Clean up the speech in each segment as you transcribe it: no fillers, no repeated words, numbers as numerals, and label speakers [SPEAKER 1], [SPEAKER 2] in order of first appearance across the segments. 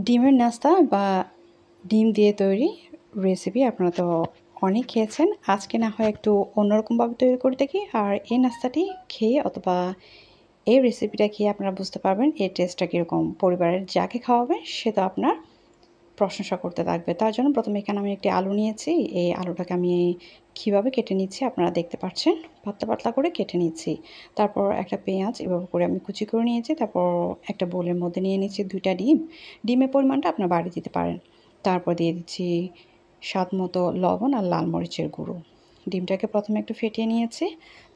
[SPEAKER 1] ডিমের নাস্তা বা ডিম দিয়ে তৈরি রেসিপি আপনারা তো অনেক খেয়েছেন। আজকে না হয় একটু অন্যরকমভাবে তৈরি করে দেখি। আর এই নাস্তাটি খেয়ে অথবা এই রেসিপিটা খেয়ে আপনারা বুঝতে পারবেন এর টেস্টটা কীরকম। পরিবারের যাকে খাওয়াবেন সে তো আপনার প্রশংসা করতে থাকবে। তার জন্য প্রথমে এখানে আমি একটি আলু নিয়েছি। এই আলুটাকে আমি কীভাবে কেটে নিচ্ছি আপনারা দেখতে পাচ্ছেন। পাতলা পাতলা করে কেটে নিচ্ছি। তারপর একটা পেঁয়াজ এভাবে করে আমি কুচি করে নিয়েছি। তারপর একটা বোলের মধ্যে নিয়ে নিচ্ছি 2টা ডিম। ডিমের পরিমাণটা আপনারা বাড়িয়ে দিতে পারেন। তারপর দিয়ে দিচ্ছি স্বাদ মতো লবণ আর লাল মরিচের গুঁড়ো। ডিমটাকে প্রথমে একটু ফেটিয়ে নিয়েছি।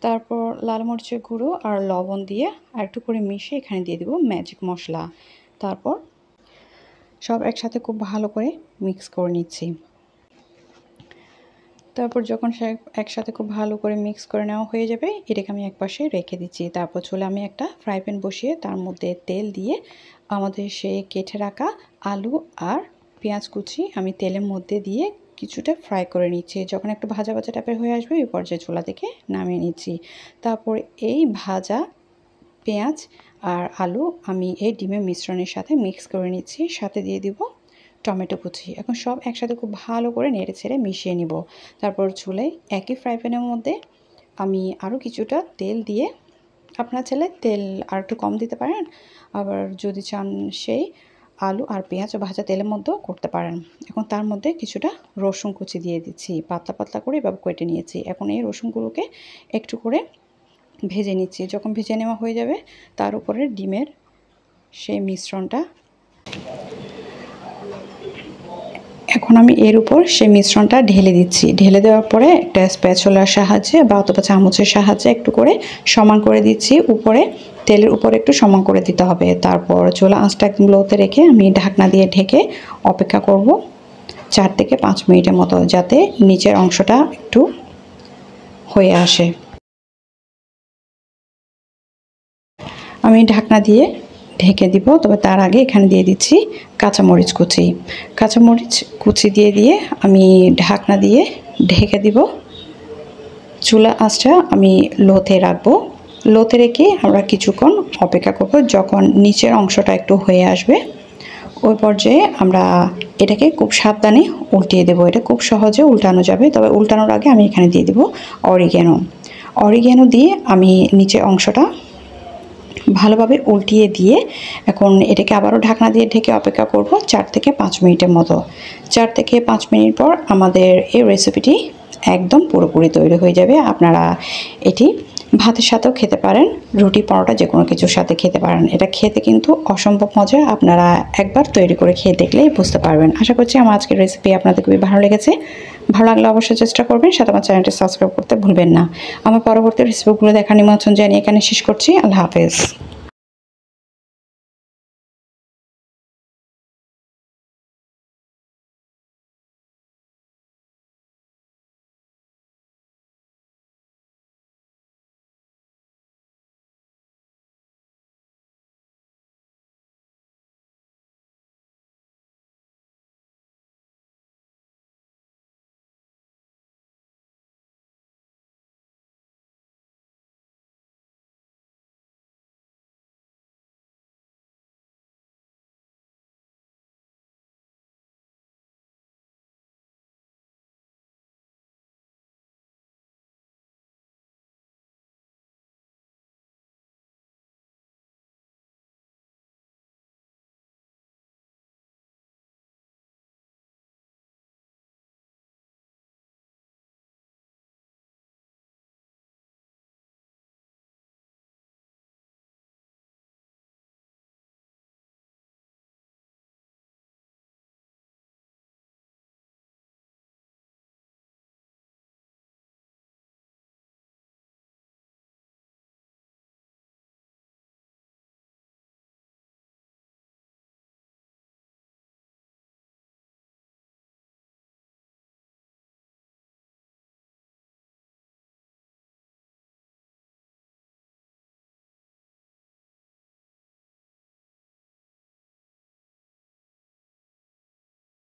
[SPEAKER 1] তারপর লাল মরিচের গুঁড়ো আর লবণ দিয়ে আর একটু করে মিশিয়ে এখানে দিয়ে দেবো ম্যাজিক মশলা। তারপর সব একসাথে খুব ভালো করে মিক্স করে নিচ্ছি। তারপর যখন একসাথে খুব ভালো করে মিক্স করে নেওয়া হয়ে যাবে, এটাকে আমি একপাশে রেখে দিচ্ছি। তারপর চুলায় আমি একটা ফ্রাই প্যান বসিয়ে তার মধ্যে তেল দিয়ে আমাদের সেই কেটে রাখা আলু আর পেঁয়াজ কুচি আমি তেলের মধ্যে দিয়ে কিছুটা ফ্রাই করে নিচ্ছি। যখন একটু ভাজা ভাজা টাইপের হয়ে আসবে ওই পর্যায়ে চুলা থেকে নামিয়ে নিচ্ছি। তারপর এই ভাজা পেঁয়াজ আর আলু আমি এই ডিমের মিশ্রণের সাথে মিক্স করে নিচ্ছি। সাথে দিয়ে দিব টমেটো কুচি। এখন সব একসাথে খুব ভালো করে নেড়ে ছেড়ে মিশিয়ে নিব। তারপর চুলায় একই ফ্রাই প্যানের মধ্যে আমি আরও কিছুটা তেল দিয়ে, আপনার চাইলে তেল আর একটু কম দিতে পারেন, আবার যদি চান সেই আলু আর পেঁয়াজ ভাজা তেলের মধ্যেও করতে পারেন। এখন তার মধ্যে কিছুটা রসুন কুচি দিয়ে দিচ্ছি, পাতলা পাতলা করে এভাবে কেটে নিয়েছি। এখন এই রসুনগুলোকে একটু করে ভেজে নিচ্ছি। যখন ভেজে নেওয়া হয়ে যাবে তার উপরে ডিমের সেই মিশ্রণটা, এখন আমি এর উপর সেই মিশ্রণটা ঢেলে দিচ্ছি। ঢেলে দেওয়ার পরে একটা স্প্যাচুলার সাহায্যে বা অথবা চামচের সাহায্যে একটু করে সমান করে দিচ্ছি। উপরে তেলের উপরে একটু সমান করে দিতে হবে। তারপর চুলা আঁচটা একদম লোতে রেখে আমি ঢাকনা দিয়ে ঢেকে অপেক্ষা করব 4 থেকে 5 মিনিটের মতো, যাতে নিচের অংশটা একটু হয়ে আসে। আমি ঢাকনা দিয়ে ঢেকে দিব। তবে তার আগে এখানে দিয়ে দিচ্ছি কাঁচামরিচ কুচি। কাঁচামরিচ কুচি দিয়ে আমি ঢাকনা দিয়ে ঢেকে দিব। চুলা আঁচটা আমি লোতে রাখবো। লোতে রেখে আমরা কিছুক্ষণ অপেক্ষা করব। যখন নিচের অংশটা একটু হয়ে আসবে ওই পর্যায়ে আমরা এটাকে খুব সাবধানে উল্টিয়ে দেব। এটা খুব সহজে উল্টানো যাবে। তবে উল্টানোর আগে আমি এখানে দিয়ে দেব অরিগ্যানো দিয়ে আমি নিচের অংশটা ভালোভাবে উল্টিয়ে দিয়ে এখন এটাকে আবারও ঢাকনা দিয়ে ঢেকে অপেক্ষা করব 4 থেকে 5 মিনিটের মতো। 4 থেকে 5 মিনিট পর আমাদের এই রেসিপিটি একদম পুরোপুরি তৈরি হয়ে যাবে। আপনারা এটি ভাতের সাথেও খেতে পারেন, রুটি পরোটা যে কোনো কিছুর সাথে খেতে পারেন। এটা খেতে কিন্তু অসম্ভব মজা। আপনারা একবার তৈরি করে খেয়ে দেখলেই বুঝতে পারবেন। আশা করছি আমার আজকের রেসিপি আপনাদের খুবই ভালো লেগেছে। ভালো লাগলে অবশ্যই চেষ্টা করবেন। সাথে আমার চ্যানেলটি সাবস্ক্রাইব করতে ভুলবেন না। আমার পরবর্তী রেসিপিগুলো দেখার নিমন্ত্রণ জানিয়ে এখানে শেষ করছি। আল্লাহ হাফেজ।